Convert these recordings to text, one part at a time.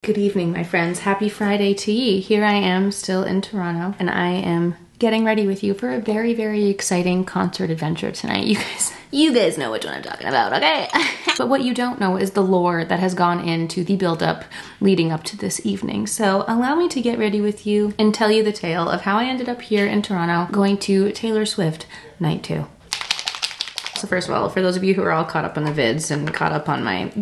Good evening, my friends. Happy Friday to ye. Here I am still in Toronto, and I am getting ready with you for a very, very exciting concert adventure tonight. You guys know which one I'm talking about, okay? But what you don't know is the lore that has gone into the build-up leading up to this evening. So allow me to get ready with you and tell you the tale of how I ended up here in Toronto going to Taylor Swift Night 2. So first of all, for those of you who are all caught up on the vids and caught up on my,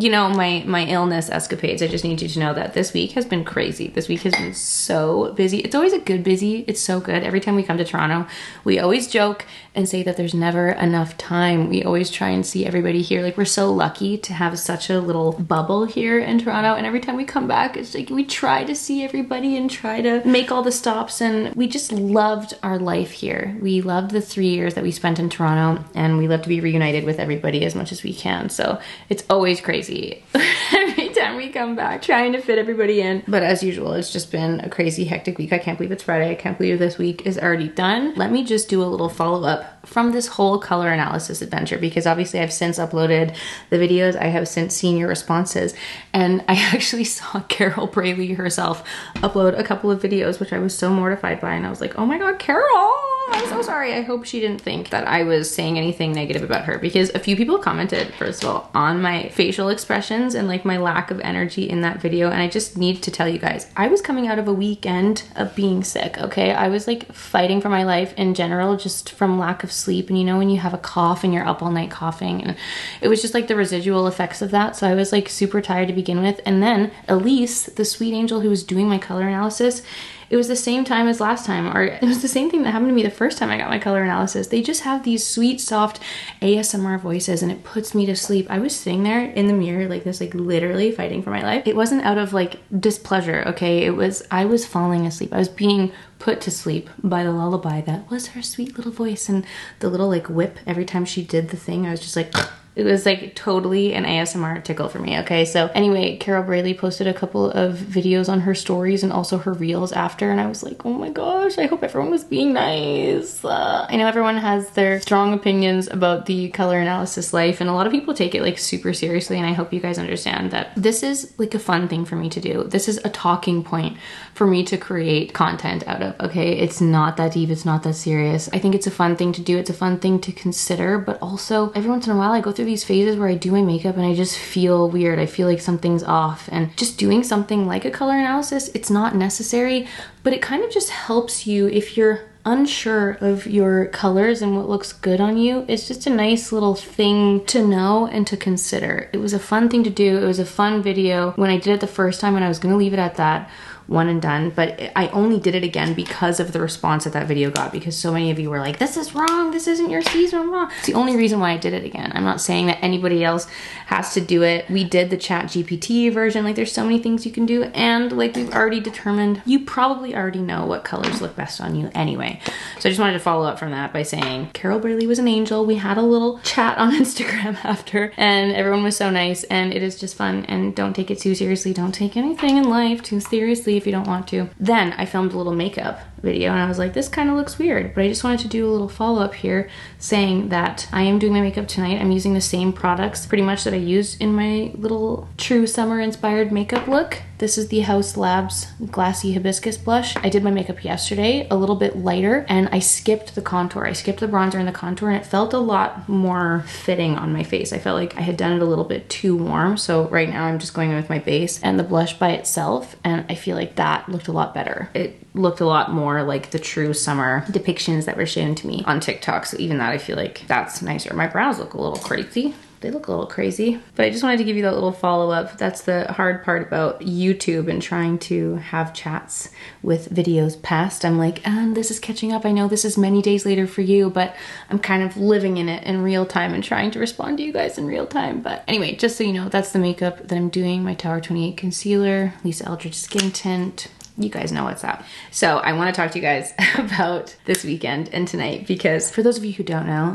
my illness escapades, I just need you to know that this week has been crazy. This week has been so busy. It's always a good busy. It's so good. Every time we come to Toronto, we always joke and say that there's never enough time. We always try and see everybody here. Like, we're so lucky to have such a little bubble here in Toronto. And every time we come back, it's like we try to see everybody and try to make all the stops. And we just loved our life here. We loved the 3 years that we spent in Toronto, and we love to be reunited with everybody as much as we can. So it's always crazy every time we come back trying to fit everybody in. But as usual, it's just been a crazy hectic week. I can't believe it's Friday. I can't believe this week is already done. Let me just do a little follow-up from this whole color analysis adventure, because obviously I've since uploaded the videos. I have since seen your responses, and I actually saw Carol Braley herself upload a couple of videos, which I was so mortified by, and I was like, oh my god, Carol! I'm so sorry. I hope she didn't think that I was saying anything negative about her, because a few people commented, first of all, on my facial expressions and like my lack of energy in that video. And I just need to tell you guys, I was coming out of a weekend of being sick, okay? I was like fighting for my life in general, just from lack of sleep. And you know, when you have a cough and you're up all night coughing, and it was just like the residual effects of that. So I was like super tired to begin with. And then Elise, the sweet angel who was doing my color analysis, it was the same time as last time, or it was the same thing that happened to me the first time I got my color analysis. They just have these sweet, soft ASMR voices, and it puts me to sleep. I was sitting there in the mirror like this, like literally fighting for my life. It wasn't out of like displeasure, okay? I was falling asleep. I was being put to sleep by the lullaby that was her sweet little voice, and the little like whip every time she did the thing. I was just like, it was like totally an ASMR tickle for me, okay? So anyway, Carol Braley posted a couple of videos on her stories and also her reels after, and I was like, oh my gosh, I hope everyone was being nice. I know everyone has their strong opinions about the color analysis life, and a lot of people take it like super seriously, and I hope you guys understand that this is like a fun thing for me to do. This is a talking point for me to create content out of, okay? It's not that deep, it's not that serious. I think it's a fun thing to do, it's a fun thing to consider, but also every once in a while I go through these phases where I do my makeup and I just feel weird. I feel like something's off, and just doing something like a color analysis, it's not necessary, but it kind of just helps you if you're unsure of your colors and what looks good on you. It's just a nice little thing to know and to consider. It was a fun thing to do. It was a fun video when I did it the first time, and I was gonna leave it at that, one and done, but I only did it again because of the response that video got, because so many of you were like, this is wrong, this isn't your season, wrong. It's the only reason why I did it again. I'm not saying that anybody else has to do it. We did the ChatGPT version. Like, there's so many things you can do, and like we've already determined, you probably already know what colors look best on you anyway. So I just wanted to follow up from that by saying Carol Braley was an angel. We had a little chat on Instagram after, and everyone was so nice, and it is just fun. And don't take it too seriously. Don't take anything in life too seriously if you don't want to. Then I filmed a little makeup video, and I was like, this kind of looks weird, but I just wanted to do a little follow-up here saying that I am doing my makeup tonight. I'm using the same products pretty much that I used in my little true summer inspired makeup look. This is the House Labs Glassy Hibiscus blush. I did my makeup yesterday, a little bit lighter, and I skipped the contour. I skipped the bronzer and the contour, and it felt a lot more fitting on my face. I felt like I had done it a little bit too warm, so right now I'm just going in with my base and the blush by itself, and I feel like that looked a lot better. It looked a lot more like the true summer depictions that were shown to me on TikTok, so even that, I feel like that's nicer. My brows look a little crazy. They look a little crazy, but I just wanted to give you that little follow-up. That's the hard part about YouTube and trying to have chats with videos past. I'm like, and this is catching up. I know this is many days later for you, but I'm kind of living in it in real time and trying to respond to you guys in real time. But anyway, just so you know, that's the makeup that I'm doing. My Tower 28 concealer, Lisa Eldridge skin tint. You guys know what's up. So I want to talk to you guys about this weekend and tonight, because for those of you who don't know,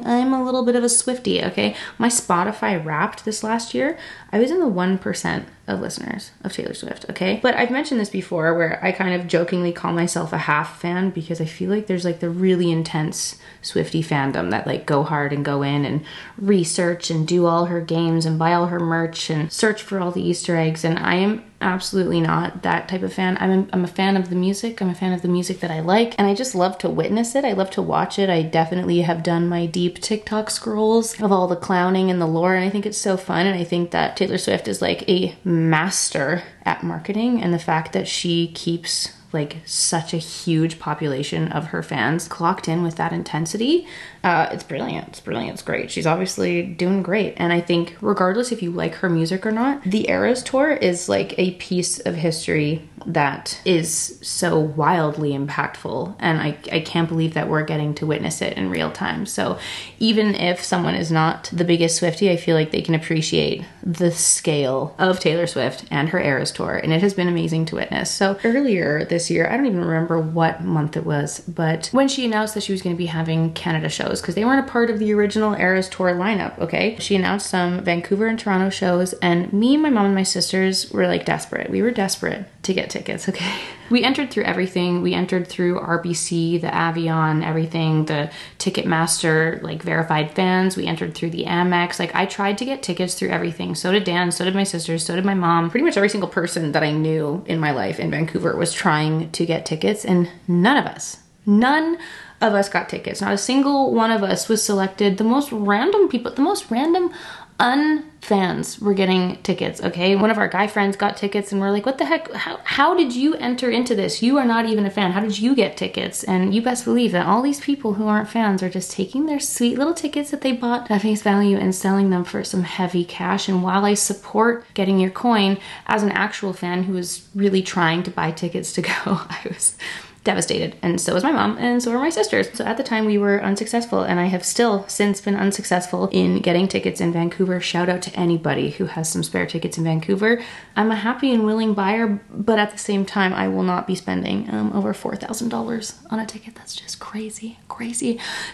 I'm a little bit of a Swiftie, okay? My Spotify Wrapped this last year, I was in the 1% of listeners of Taylor Swift, okay? But I've mentioned this before where I kind of jokingly call myself a half fan because I feel like there's like the really intense Swiftie fandom that like go hard and go in and research and do all her games and buy all her merch and search for all the Easter eggs, and I am absolutely not that type of fan. I'm a fan of the music. I'm a fan of the music that I like, and I just love to witness it. I love to watch it. I definitely have done my deep TikTok scrolls of all the clowning and the lore, and I think it's so fun, and I think that Taylor Swift is like a master at marketing, and the fact that she keeps like such a huge population of her fans clocked in with that intensity, it's brilliant. It's brilliant. It's great. She's obviously doing great. And I think regardless if you like her music or not, the Eras Tour is like a piece of history that is so wildly impactful. And I can't believe that we're getting to witness it in real time. So even if someone is not the biggest Swiftie, I feel like they can appreciate the scale of Taylor Swift and her Eras Tour. And it has been amazing to witness. So earlier this year, I don't even remember what month it was, but when she announced that she was going to be having Canada shows, because they weren't a part of the original Eras Tour lineup, okay? She announced some Vancouver and Toronto shows, and me, my mom, and my sisters were like desperate. We were desperate to get tickets, okay? We entered through everything. We entered through RBC, the Avion, everything, the Ticketmaster, like verified fans. We entered through the Amex. Like I tried to get tickets through everything. So did Dan, so did my sisters, so did my mom. Pretty much every single person that I knew in my life in Vancouver was trying to get tickets, and none of us got tickets. Not a single one of us was selected. The most random people, the most random unfans were getting tickets, okay? One of our guy friends got tickets and we're like, what the heck? How did you enter into this? You are not even a fan. How did you get tickets? And you best believe that all these people who aren't fans are just taking their sweet little tickets that they bought at face value and selling them for some heavy cash. And while I support getting your coin, as an actual fan who was really trying to buy tickets to go, I was devastated, and so was my mom, and so were my sisters. So at the time we were unsuccessful, and I have still since been unsuccessful in getting tickets in Vancouver. Shout out to anybody who has some spare tickets in Vancouver. I'm a happy and willing buyer, but at the same time I will not be spending over $4,000 on a ticket. That's just crazy.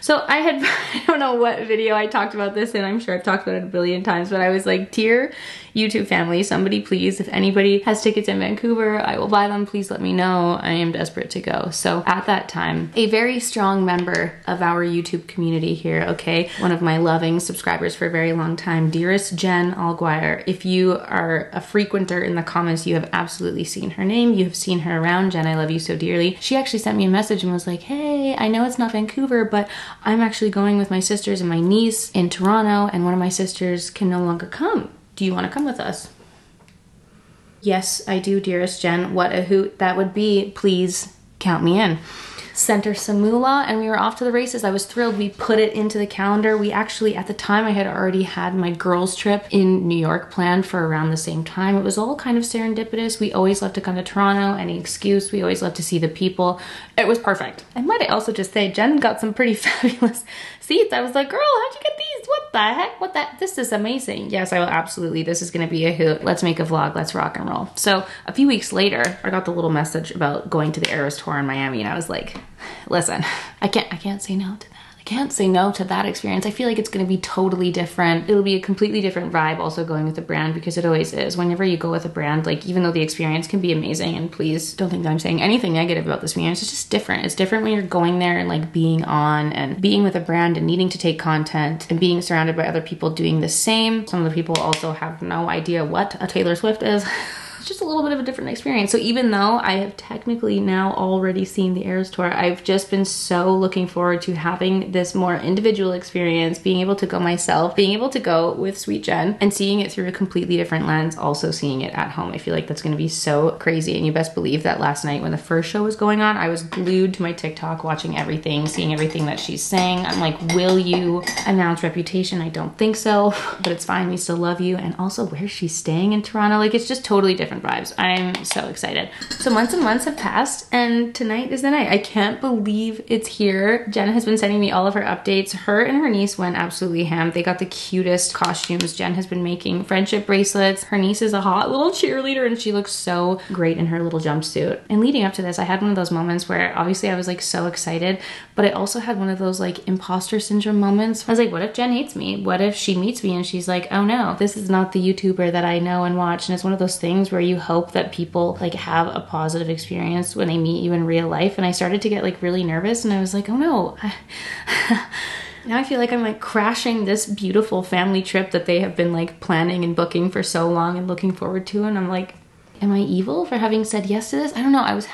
So I don't know what video I talked about this in. I'm sure I've talked about it a billion times, but I was like, dear YouTube family, somebody please, if anybody has tickets in Vancouver, I will buy them. Please let me know. I am desperate to go. So at that time, a very strong member of our YouTube community here, okay, one of my loving subscribers for a very long time, dearest Jen Alguire. If you are a frequenter in the comments, you have absolutely seen her name. You have seen her around. Jen, I love you so dearly. She actually sent me a message and was like, hey, I know it's not Vancouver, but I'm actually going with my sisters and my niece in Toronto, and one of my sisters can no longer come. Do you want to come with us? Yes, I do, dearest Jen. What a hoot that would be. Please count me in. Sent her some moolah and we were off to the races. I was thrilled. We put it into the calendar. We actually, at the time, I had already had my girls trip in New York planned for around the same time. It was all kind of serendipitous. We always love to come to Toronto, any excuse. We always love to see the people. It was perfect. And might I also just say, Jen got some pretty fabulous seats. I was like, girl, how'd you get these? What the heck? This is amazing. Yes, I will absolutely. This is gonna be a hoot. Let's make a vlog. Let's rock and roll. So a few weeks later, I got the little message about going to the Eras Tour in Miami, and I was like, listen, I can't say no to that. I can't say no to that experience. I feel like it's going to be totally different. It'll be a completely different vibe also going with a brand, because it always is. Whenever you go with a brand, like even though the experience can be amazing, and please don't think that I'm saying anything negative about this experience, it's just different. It's different when you're going there and like being on and being with a brand and needing to take content and being surrounded by other people doing the same. Some of the people also have no idea what a Taylor Swift is. Just a little bit of a different experience. So even though I have technically now already seen the Eras Tour, I've just been so looking forward to having this more individual experience, being able to go myself, being able to go with Sweet Jen and seeing it through a completely different lens, also seeing it at home. I feel like that's gonna be so crazy. And you best believe that last night when the first show was going on, I was glued to my TikTok watching everything, seeing everything that she's saying. I'm like, will you announce Reputation? I don't think so, but it's fine. We still love you. And also where she's staying in Toronto, like it's just totally different. different vibes. I'm so excited. So months and months have passed and tonight is the night. I can't believe it's here. Jen has been sending me all of her updates. Her and her niece went absolutely ham. They got the cutest costumes. Jen has been making friendship bracelets. Her niece is a hot little cheerleader and she looks so great in her little jumpsuit. And leading up to this, I had one of those moments where obviously I was like so excited, but I also had one of those like imposter syndrome moments. I was like, what if Jen hates me? What if she meets me and she's like, oh no, this is not the YouTuber that I know and watch. And it's one of those things where you hope that people like have a positive experience when they meet you in real life. And I started to get like really nervous and I was like, oh no. Now I feel like I'm like crashing this beautiful family trip that they have been like planning and booking for so long and looking forward to. And I'm like, am I evil for having said yes to this? I don't know. I was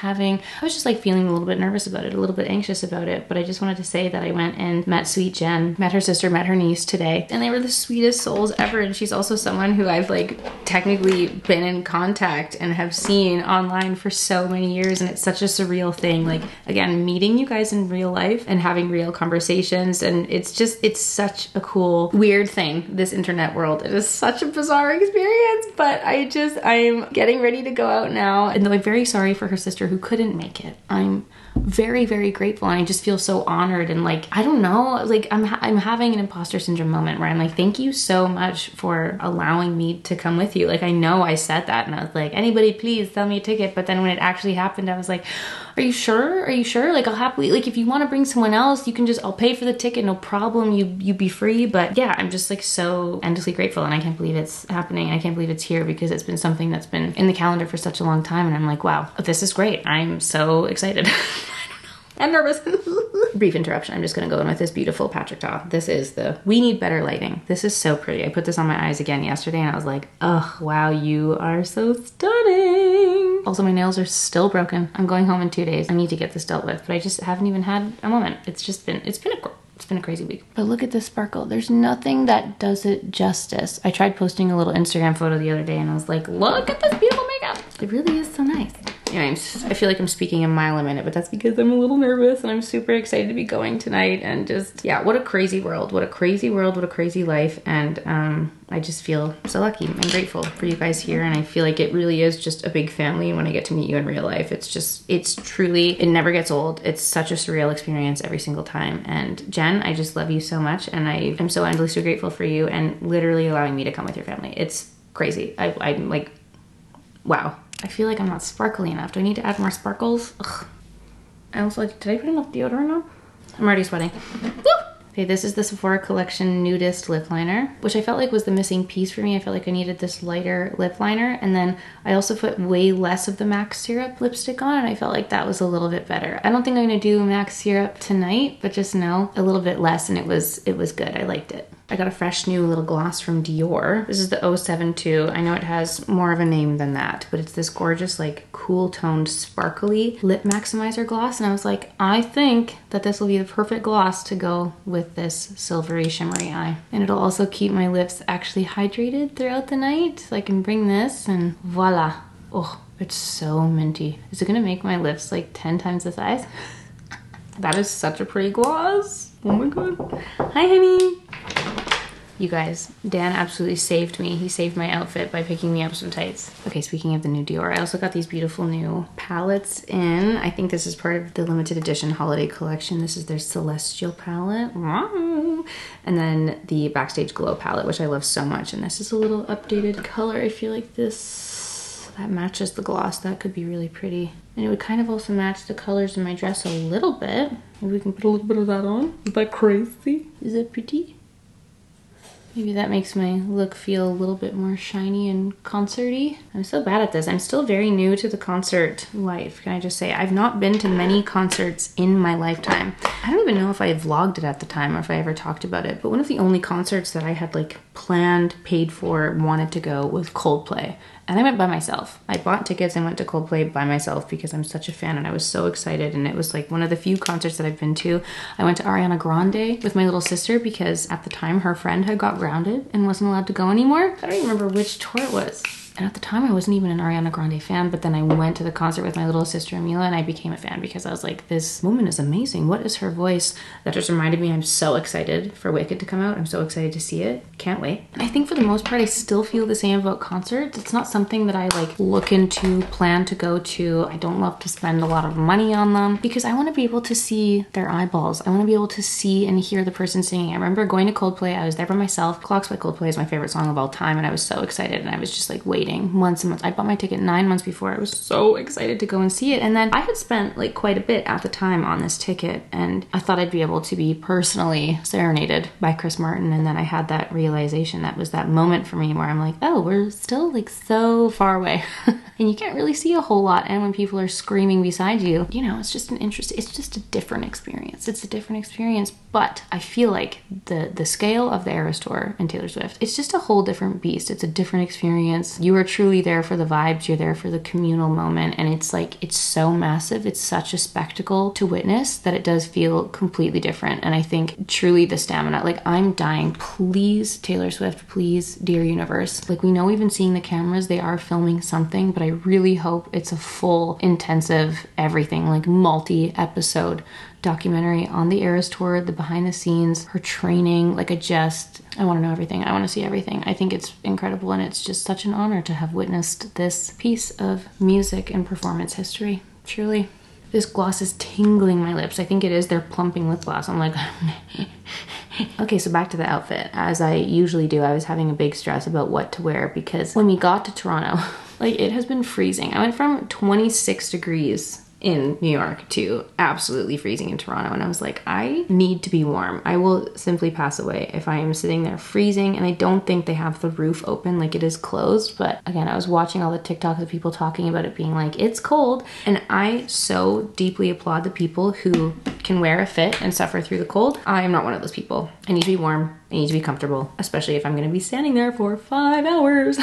just like feeling a little bit nervous about it, a little bit anxious about it. But I just wanted to say that I went and met sweet Jen, met her sister, met her niece today. And they were the sweetest souls ever. And she's also someone who I've like technically been in contact and have seen online for so many years. And it's such a surreal thing. Like, again, meeting you guys in real life and having real conversations. And it's such a cool, weird thing, this internet world. It is such a bizarre experience, but I'm getting ready to go out now. And though I'm very sorry for her sister who couldn't make it, I'm very, very grateful. And I just feel so honored. And like, I don't know, like I'm having an imposter syndrome moment where I'm like, thank you so much for allowing me to come with you. Like, I know I said that and I was like, anybody please sell me a ticket. But then when it actually happened, I was like, are you sure? Are you sure? Like, I'll happily, like, if you want to bring someone else, you can just, I'll pay for the ticket, no problem. You be free. But yeah, I'm just like so endlessly grateful. And I can't believe it's happening. I can't believe it's here because it's been something that's been in the calendar for such a long time. And I'm like, wow, this is great. I'm so excited. I'm nervous. Brief interruption. I'm just going to go in with this beautiful Patrick Ta. This is we need better lighting. This is so pretty. I put this on my eyes again yesterday and I was like, oh, wow, you are so stunning. Also, my nails are still broken. I'm going home in 2 days. I need to get this dealt with, but I just haven't even had a moment. It's been a crazy week. But look at this sparkle. There's nothing that does it justice. I tried posting a little Instagram photo the other day and I was like, look at this beautiful makeup. It really is so nice. Anyway, I feel like I'm speaking a mile a minute, but that's because I'm a little nervous and I'm super excited to be going tonight. And just, yeah, what a crazy world. What a crazy world. What a crazy life. And I just feel so lucky and grateful for you guys here. And I feel like it really is just a big family when I get to meet you in real life. It's truly, it never gets old. It's such a surreal experience every single time. And Jen, I just love you so much. And I am so endlessly grateful for you and literally allowing me to come with your family. It's crazy. I'm like, wow. I feel like I'm not sparkly enough. Do I need to add more sparkles? Ugh. I also like, did I put enough deodorant on? I'm already sweating. Woo! Okay, this is the Sephora Collection Nudist Lip Liner, which I felt like was the missing piece for me. I felt like I needed this lighter lip liner. And then I also put way less of the MAC Syrup lipstick on, and I felt like that was a little bit better. I don't think I'm gonna do MAC Syrup tonight, but just know a little bit less, and it was good. I liked it. I got a fresh new little gloss from Dior. This is the 072. I know it has more of a name than that, but it's this gorgeous, like, cool toned, sparkly lip maximizer gloss. And I was like, I think that this will be the perfect gloss to go with this silvery shimmery eye. And it'll also keep my lips actually hydrated throughout the night. So I can bring this and voila. Oh, it's so minty. Is it gonna make my lips like 10 times the size? That is such a pretty gloss. Oh my God. Hi, honey. You guys, Dan absolutely saved me. He saved my outfit by picking me up some tights. Okay, speaking of the new Dior, I also got these beautiful new palettes in. I think this is part of the limited edition holiday collection. This is their Celestial palette. Wow. And then the Backstage Glow palette, which I love so much. And this is a little updated color. I feel like that matches the gloss. That could be really pretty. And it would kind of also match the colors in my dress a little bit. Maybe we can put a little bit of that on. Is that crazy? Is that pretty? Maybe that makes my look feel a little bit more shiny and concert-y. I'm so bad at this. I'm still very new to the concert life, can I just say. I've not been to many concerts in my lifetime. I don't even know if I vlogged it at the time or if I ever talked about it, but one of the only concerts that I had like planned, paid for, wanted to go was Coldplay. And I went by myself. I bought tickets and went to Coldplay by myself because I'm such a fan and I was so excited. And it was like one of the few concerts that I've been to. I went to Ariana Grande with my little sister because at the time her friend had got grounded and wasn't allowed to go anymore. I don't even remember which tour it was. And at the time I wasn't even an Ariana Grande fan, but then I went to the concert with my little sister Amila and I became a fan because I was like, this woman is amazing. What is her voice? That just reminded me I'm so excited for Wicked to come out. I'm so excited to see it. Can't wait. I think for the most part I still feel the same about concerts. It's not something that I like look into, plan to go to. I don't love to spend a lot of money on them because I want to be able to see their eyeballs. I want to be able to see and hear the person singing. I remember going to Coldplay. I was there by myself. Clocks by Coldplay is my favorite song of all time and I was so excited and I was just like waiting months and months. I bought my ticket 9 months before. I was so excited to go and see it. And then I had spent like quite a bit at the time on this ticket and I thought I'd be able to be personally serenaded by Chris Martin. And then I had that realization, that was that moment for me where I'm like, oh, we're still like so far away and you can't really see a whole lot. And when people are screaming beside you, you know, it's just it's just a different experience. It's a different experience. But I feel like the scale of the Eras Tour and Taylor Swift, it's just a whole different beast. It's a different experience. You are truly there for the vibes. You're there for the communal moment. And it's like, it's so massive. It's such a spectacle to witness that it does feel completely different. And I think truly the stamina, like I'm dying. Please, Taylor Swift, please, dear universe. Like we know we've been seeing the cameras, they are filming something, but I really hope it's a full, intensive, everything, like multi-episode documentary on the Eras Tour, the behind the scenes, her training. Like I want to know everything. I want to see everything. I think it's incredible and it's just such an honor to have witnessed this piece of music and performance history. Truly. This gloss is tingling my lips. I think it is their plumping lip gloss. I'm like, okay, so back to the outfit. As I usually do, I was having a big stress about what to wear because when we got to Toronto, like it has been freezing. I went from 26 degrees in New York to absolutely freezing in Toronto. And I was like, I need to be warm. I will simply pass away if I am sitting there freezing. And I don't think they have the roof open, like it is closed. But again, I was watching all the TikToks of people talking about it being like, it's cold. And I so deeply applaud the people who can wear a fit and suffer through the cold. I am not one of those people. I need to be warm. I need to be comfortable, especially if I'm gonna be standing there for 5 hours.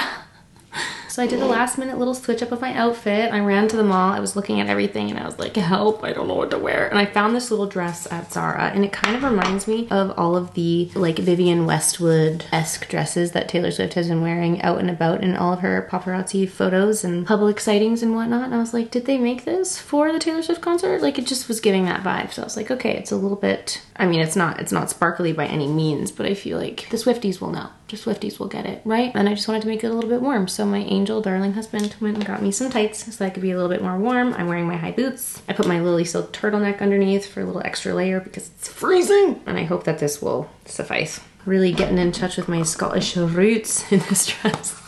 So I did a last minute little switch up of my outfit. I ran to the mall, I was looking at everything and I was like, help, I don't know what to wear. And I found this little dress at Zara and it kind of reminds me of all of the like Vivienne Westwood-esque dresses that Taylor Swift has been wearing out and about in all of her paparazzi photos and public sightings and whatnot. And I was like, did they make this for the Taylor Swift concert? Like it just was giving that vibe. So I was like, okay, it's a little bit, I mean, it's not sparkly by any means, but I feel like the Swifties will know. The Swifties will get it, right? And I just wanted to make it a little bit warm. So my angel darling husband went and got me some tights so I could be a little bit more warm. I'm wearing my high boots. I put my Lily Silk turtleneck underneath for a little extra layer because it's freezing. And I hope that this will suffice. Really getting in touch with my Scottish roots in this dress.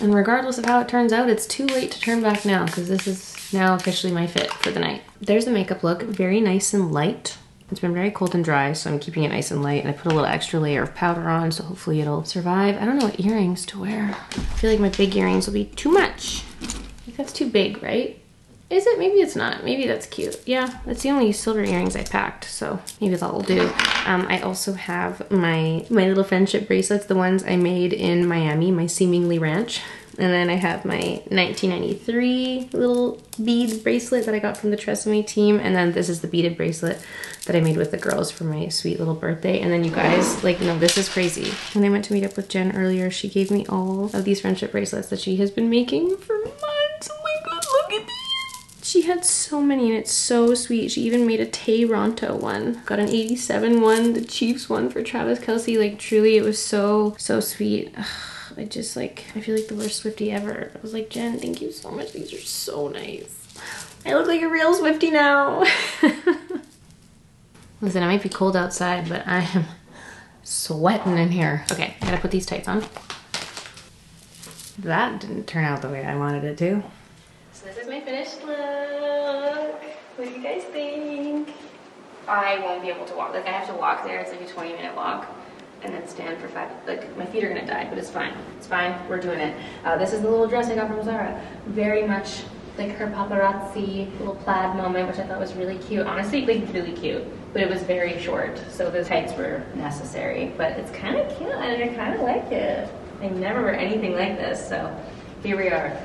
And regardless of how it turns out, it's too late to turn back now because this is now officially my fit for the night. There's the makeup look, very nice and light. It's been very cold and dry, so I'm keeping it nice and light, and I put a little extra layer of powder on, so hopefully it'll survive. I don't know what earrings to wear. I feel like my big earrings will be too much. I think that's too big, right? Is it? Maybe it's not. Maybe that's cute. Yeah, that's the only silver earrings I packed, so maybe that'll do. I also have my little friendship bracelets, the ones I made in Miami, my Seemingly Ranch. And then I have my 1993 little bead bracelet that I got from the Tresemme team. And then this is the beaded bracelet that I made with the girls for my sweet little birthday. And then you guys, like, no, this is crazy. When I went to meet up with Jen earlier, she gave me all of these friendship bracelets that she has been making for months. Oh my God, look at these. She had so many and it's so sweet. She even made a Toronto one. Got an 87 one, the Chiefs one for Travis Kelce. Like truly, it was so, so sweet. Ugh. I just like, I feel like the worst Swiftie ever. I was like, Jen, thank you so much. These are so nice. I look like a real Swiftie now. Listen, it might be cold outside, but I am sweating in here. Okay, I gotta put these tights on. That didn't turn out the way I wanted it to. So this is my finished look. What do you guys think? I won't be able to walk. Like I have to walk there. It's like a 20-minute walk. And then stand for 5, like my feet are gonna die, but it's fine. It's fine, we're doing it. This is the little dress I got from Zara. Very much like her paparazzi little plaid moment, which I thought was really cute. Honestly, like really cute, but it was very short. So the tights were necessary, but it's kind of cute and I kind of like it. I never wear anything like this, so here we are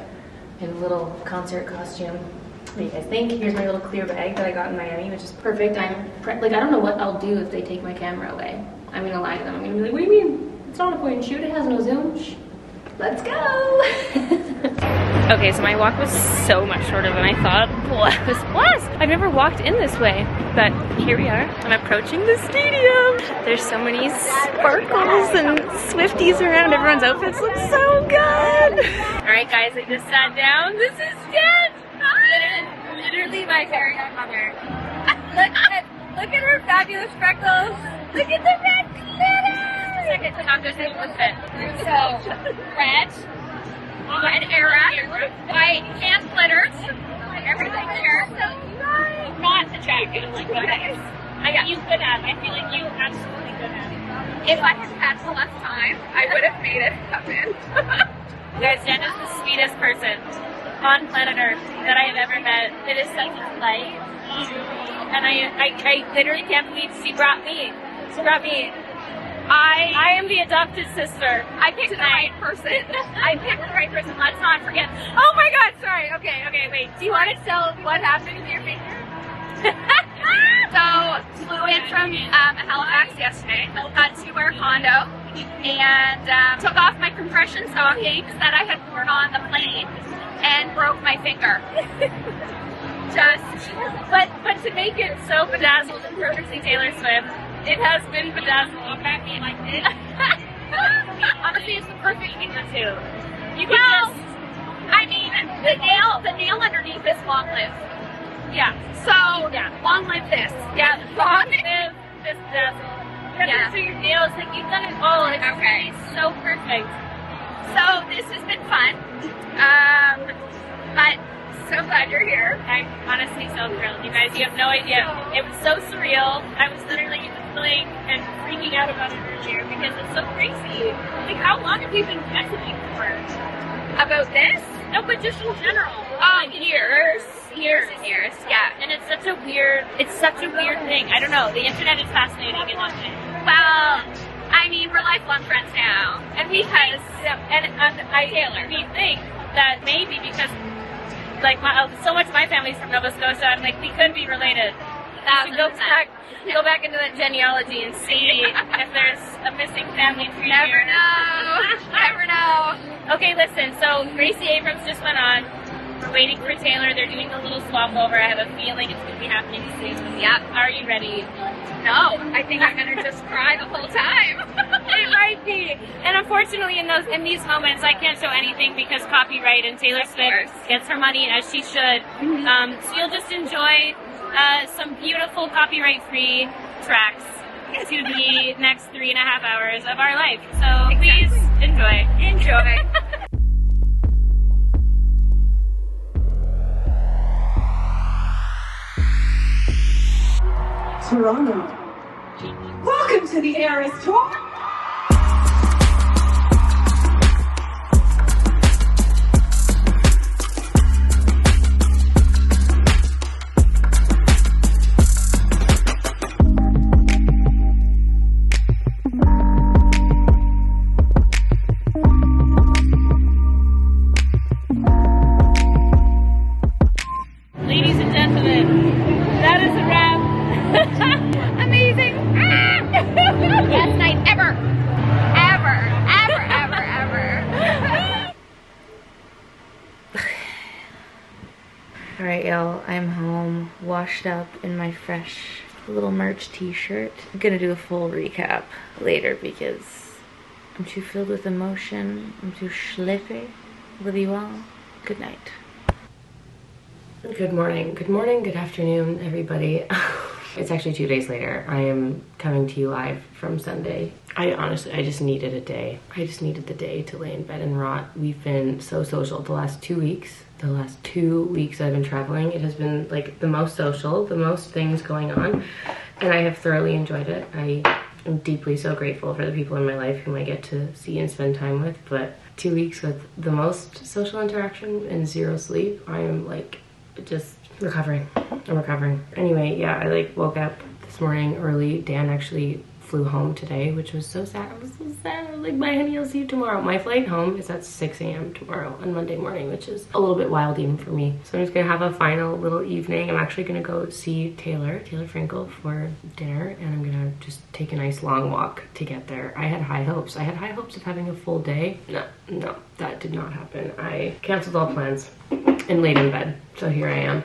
in a little concert costume. What do you guys think? Here's my little clear bag that I got in Miami, which is perfect. Like I don't know what I'll do if they take my camera away. I'm gonna lie to them. I'm gonna be like, what do you mean? It's not a point and shoot, it has no zoom. Shh. Let's go. Okay, so my walk was so much shorter than I thought. Bless! I've never walked in this way, but here we are. I'm approaching the stadium. There's so many sparkles and Swifties around. Everyone's outfits look so good. All right, guys, I just sat down. This is it. Literally my very own mother. Look at her fabulous freckles. Look at the red glitter. Just a second to not go through with it. So, red era, white hand glitters, everything here. Not the jacket, like that. You could have. I feel like you absolutely could have. If I had less time, I would have made it happen. Guys, Jen is the sweetest person on planet Earth that I have ever met. It is such a delight. And I literally can't believe she brought me. I am the adopted sister. I picked the right person. I picked the right person. Let's not forget. Oh my God, sorry. Okay, wait. Do you want to tell what happened with your finger? So, flew in from Halifax yesterday, got to our condo, and took off my compression stockings that I had worn on the plane, and broke my finger. But to make it so bedazzled and perfectly Taylor Swift, it has been bedazzled. Look at me like this. Honestly, it's the perfect finger too. You can just, I mean, the nail underneath is long lived. Yeah. So, yeah, long live this. Yeah, long live this bedazzle. Yeah. So your nails, like you've done it all. It's okay. So perfect. So this has been fun. But so glad you're here. I'm honestly so thrilled. You guys, you have no idea. It was so surreal. I was literally whistling and freaking out about it earlier because it's so crazy. Like, how long have you been messaging for? About this? No, but just in general. Years. Yeah. And it's such a weird thing. I don't know. The internet is fascinating, isn't it? Well, I mean, we're lifelong friends now. And we think that maybe because like so much of my family's from Nova Scotia, and like we could be related. We should go back into that genealogy and see if there's a missing family tree. Never know. Okay, listen. So Gracie Abrams just went on. We're waiting for Taylor. They're doing a little swap over. I have a feeling it's going to be happening soon. Yep. Are you ready? No, I think I'm gonna just cry the whole time. It might be. And unfortunately, in these moments, I can't show anything because copyright, and Taylor Swift gets her money as she should. So you'll just enjoy some beautiful copyright-free tracks to the next 3.5 hours of our life. So please enjoy. Toronto. Welcome to the Eras Tour. Ladies and gentlemen, that is a wrap. Amazing. Best night ever. Alright, y'all, I'm home, washed up in my fresh little merch t-shirt. I'm gonna do a full recap later because I'm too filled with emotion. I'm too schlippy. Love you all. Good night. Good morning, good afternoon, everybody. It's actually 2 days later. I am coming to you live from Sunday. I just needed a day. I just needed the day to lay in bed and rot. We've been so social the last 2 weeks. The last 2 weeks I've been traveling, it has been like the most social, the most things going on, and I have thoroughly enjoyed it. I am deeply so grateful for the people in my life whom I get to see and spend time with, but 2 weeks with the most social interaction and zero sleep, I am like just recovering. I'm recovering. Anyway, yeah, I like woke up this morning early. Dan actually flew home today, which was so sad. I was so sad. I was like, bye honey, I'll see you tomorrow. My flight home is at 6 a.m. tomorrow on Monday morning, which is a little bit wild even for me. So I'm just gonna have a final little evening. I'm actually gonna go see Taylor Frankel for dinner, and I'm gonna just take a nice long walk to get there. I had high hopes. I had high hopes of having a full day. No, that did not happen. I canceled all plans and laid in bed. So here I am.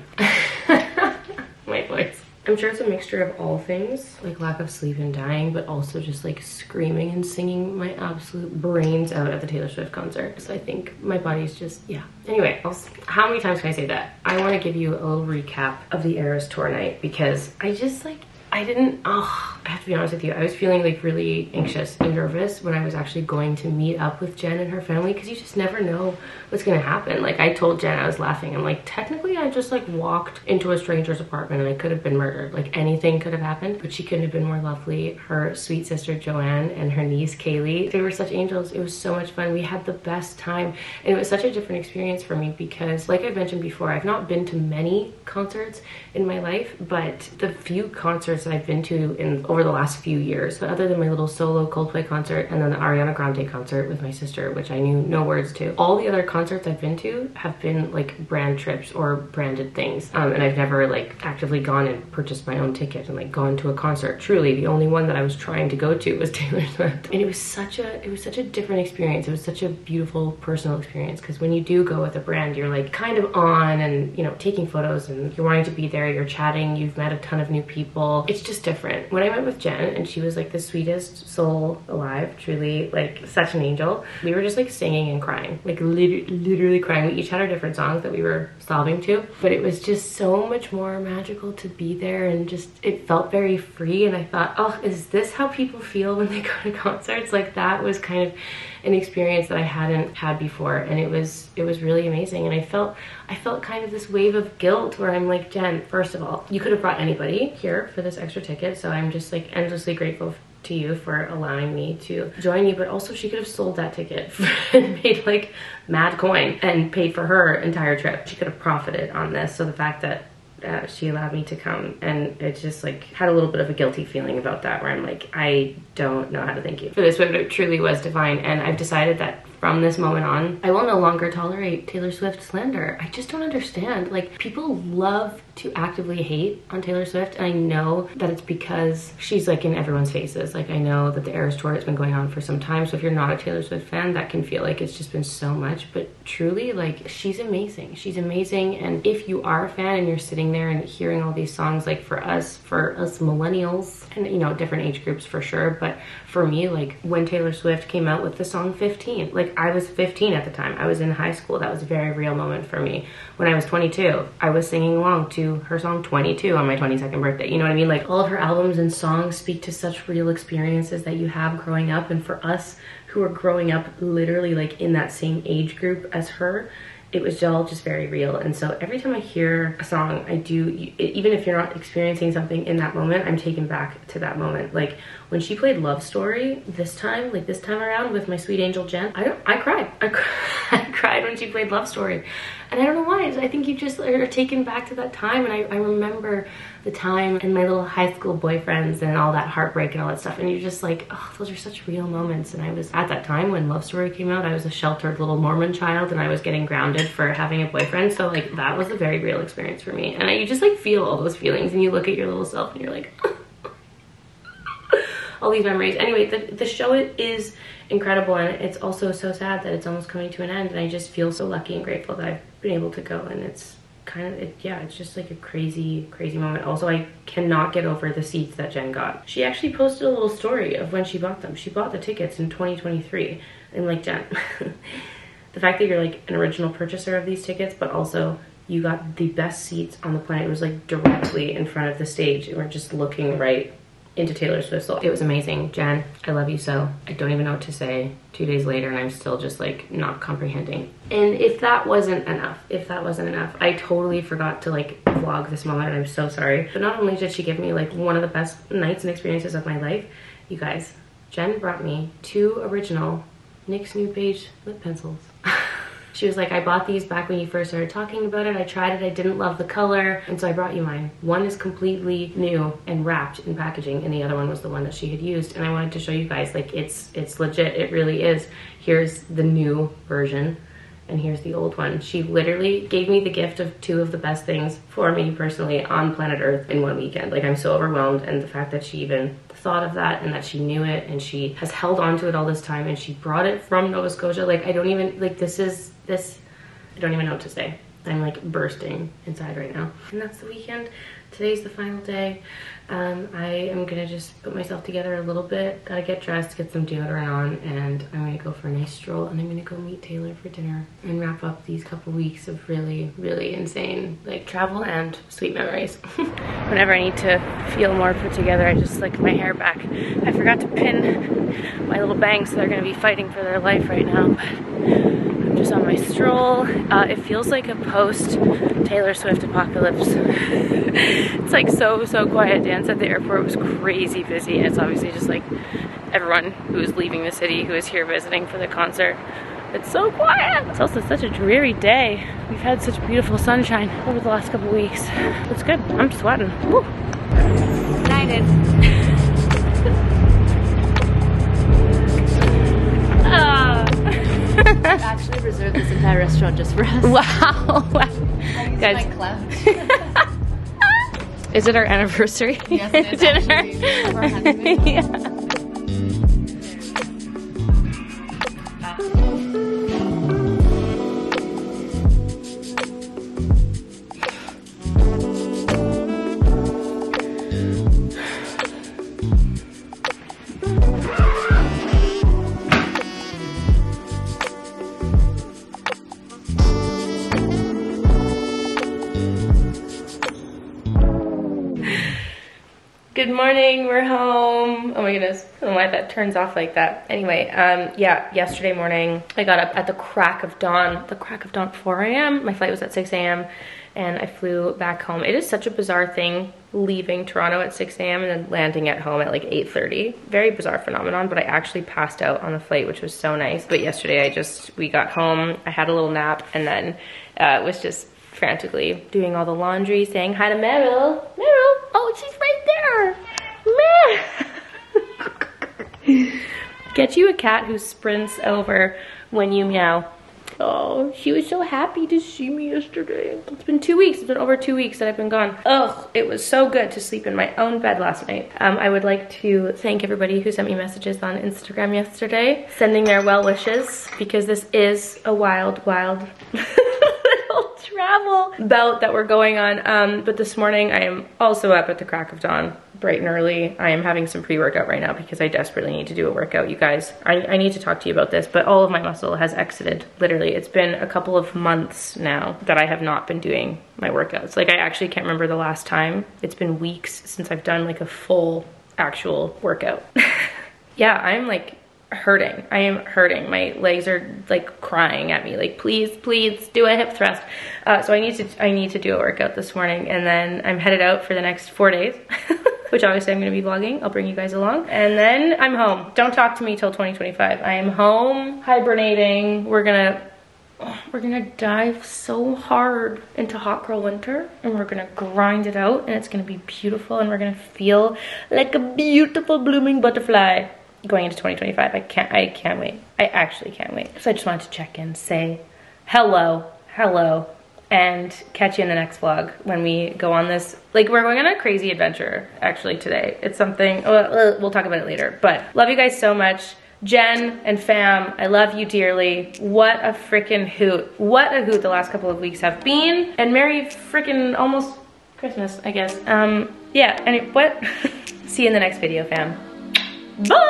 My voice. I'm sure it's a mixture of all things, like lack of sleep and dying, but also just like screaming and singing my absolute brains out at the Taylor Swift concert. So I think my body's just, yeah. Anyway, how many times can I say that? I want to give you a little recap of the Eras tour night, because I just like, I have to be honest with you, I was feeling like really anxious and nervous when I was actually going to meet up with Jen and her family, because you just never know what's gonna happen. Like I told Jen, I was laughing, I'm like, technically I just like walked into a stranger's apartment and I could have been murdered. Like anything could have happened, but she couldn't have been more lovely. Her sweet sister Joanne and her niece Kaylee, they were such angels. It was so much fun. We had the best time, and it was such a different experience for me because, like I mentioned before, I've not been to many concerts in my life, but the few concerts that I've been to over the last few years, but other than my little solo Coldplay concert and then the Ariana Grande concert with my sister, which I knew no words to, all the other concerts I've been to have been like brand trips or branded things, and I've never like actively gone and purchased my own ticket and like gone to a concert. Truly, the only one that I was trying to go to was Taylor Swift, and it was such a different experience. It was such a beautiful personal experience, because when you do go with a brand, you're like kind of on and, you know, taking photos and you're wanting to be there, you're chatting, you've met a ton of new people. It's just different. When I went with Jen, and she was like the sweetest soul alive, truly like such an angel, we were just like singing and crying, like literally crying. We each had our different songs that we were sobbing to, but it was just so much more magical to be there, and just it felt very free. And I thought, oh, is this how people feel when they go to concerts? Like that was kind of an experience that I hadn't had before, and it was really amazing. And I felt kind of this wave of guilt where I'm like, Jen, first of all, you could have brought anybody here for this extra ticket, so I'm just like endlessly grateful to you for allowing me to join you. But also, she could have sold that ticket and made like mad coin and paid for her entire trip. She could have profited on this. So the fact that she allowed me to come, and it just like had a little bit of a guilty feeling about that, where I'm like, I don't know how to thank you for this, but it truly was divine. And I've decided that from this moment on, I will no longer tolerate Taylor Swift slander. I just don't understand. Like, people love to actively hate on Taylor Swift, and I know that it's because she's like in everyone's faces. Like, I know that the Eras tour has been going on for some time, so if you're not a Taylor Swift fan, that can feel like it's just been so much. But truly, like, she's amazing. She's amazing. And if you are a fan and you're sitting there and hearing all these songs, like for us millennials, and you know, different age groups for sure, but for me, like when Taylor Swift came out with the song 15, like I was 15 at the time. I was in high school. That was a very real moment for me. When I was 22, I was singing along to her song 22 on my 22nd birthday. You know what I mean? Like, all of her albums and songs speak to such real experiences that you have growing up. And for us who are growing up literally like in that same age group as her, it was all just very real. And so every time I hear a song, I do, even if you're not experiencing something in that moment, I'm taken back to that moment. Like when she played Love Story this time around with my sweet angel Jen, I cried. I cried when she played Love Story. And I don't know why. I think you just are taken back to that time. And I remember the time and my little high school boyfriends and all that heartbreak and all that stuff. And you're just like, oh, those are such real moments. And I was at that time when Love Story came out, I was a sheltered little Mormon child, and I was getting grounded for having a boyfriend. So like that was a very real experience for me. And you just like feel all those feelings, and you look at your little self and you're like, all these memories. Anyway, the show is incredible, and it's also so sad that it's almost coming to an end. And I just feel so lucky and grateful that I've been able to go, and it's kind of, it's just like a crazy moment. Also, I cannot get over the seats that Jen got. She actually posted a little story of when she bought them. She bought the tickets in 2023, and like, Jen, the fact that you're like an original purchaser of these tickets, but also you got the best seats on the planet. It was like directly in front of the stage, and we're just looking right into Taylor Swift. So it was amazing. Jen, I love you so. I don't even know what to say 2 days later, and I'm still just like not comprehending. And if that wasn't enough, I totally forgot to like vlog this moment, and I'm so sorry. But not only did she give me like one of the best nights and experiences of my life, you guys, Jen brought me 2 original NYX Nude Beige lip pencils. She was like, I bought these back when you first started talking about it. I tried it, I didn't love the color, and so I brought you mine. One is completely new and wrapped in packaging, and the other one was the one that she had used, and I wanted to show you guys, like, it's legit, it really is. Here's the new version, and here's the old one. She literally gave me the gift of two of the best things for me personally on planet Earth in one weekend. Like, I'm so overwhelmed, and the fact that she even thought of that and that she knew it and she has held on to it all this time and she brought it from Nova Scotia. Like, I don't even, like, I don't even know what to say. I'm like bursting inside right now. And that's the weekend. Today's the final day. I am gonna just put myself together a little bit. Gotta get dressed, get some deodorant on, and I'm gonna go for a nice stroll, and I'm gonna go meet Taylor for dinner and wrap up these couple weeks of really, really insane, like, travel and sweet memories. Whenever I need to feel more put together, I just slick my hair back. I forgot to pin my little bangs, so they're gonna be fighting for their life right now. But I'm just on my stroll. It feels like a post Taylor Swift apocalypse. It's like so quiet. Dance at the airport was crazy busy, and it's obviously just like everyone who is leaving the city, who is here visiting for the concert. It's so quiet. It's also such a dreary day. We've had such beautiful sunshine over the last couple weeks. It's good. I'm sweating. Woo. Excited. I've actually reserved this entire restaurant just for us. Wow. Guys. My clout. Is it our anniversary? Yes, it is. Dinner. We're honeymoon. Yeah. Good morning, we're home. Oh my goodness, I don't know why that turns off like that. Anyway, yeah, yesterday morning, I got up at the crack of dawn, 4 a.m. My flight was at 6 a.m. and I flew back home. It is such a bizarre thing leaving Toronto at 6 a.m. and then landing at home at like 8:30. Very bizarre phenomenon, but I actually passed out on the flight, which was so nice. But yesterday we got home, I had a little nap, and then was just frantically doing all the laundry, saying hi to Meryl. Meryl, oh, she's right there. Meryl. Get you a cat who sprints over when you meow. Oh, she was so happy to see me yesterday. It's been 2 weeks. It's been over 2 weeks that I've been gone. Ugh, it was so good to sleep in my own bed last night. I would like to thank everybody who sent me messages on Instagram yesterday, sending their well wishes, because this is a wild little travel bout that we're going on. But this morning I am also up at the crack of dawn, bright and early. I am having some pre-workout right now because I desperately need to do a workout, you guys. I need to talk to you about this, but all of my muscle has exited. Literally, it's been a couple of months now that I have not been doing my workouts. Like, I actually can't remember the last time. It's been weeks since I've done like a full actual workout. Yeah, I'm like hurting. I am hurting. My legs are like crying at me, like, please do a hip thrust. So I need to do a workout this morning, and then I'm headed out for the next 4 days. Which obviously I'm gonna be vlogging. I'll bring you guys along. And then I'm home. Don't talk to me till 2025. I am home, hibernating. We're gonna dive so hard into hot girl winter, and we're gonna grind it out, and it's gonna be beautiful, and we're gonna feel like a beautiful blooming butterfly going into 2025. I can't wait. I actually can't wait. So I just wanted to check in, say hello, and catch you in the next vlog when we go on this, like, we're going on a crazy adventure actually today. It's something, we'll talk about it later, but love you guys so much. Jen and fam, I love you dearly. What a freaking hoot. What a hoot the last couple of weeks have been, and Merry freaking almost Christmas, I guess. Yeah, and what? See you in the next video, fam. Bye!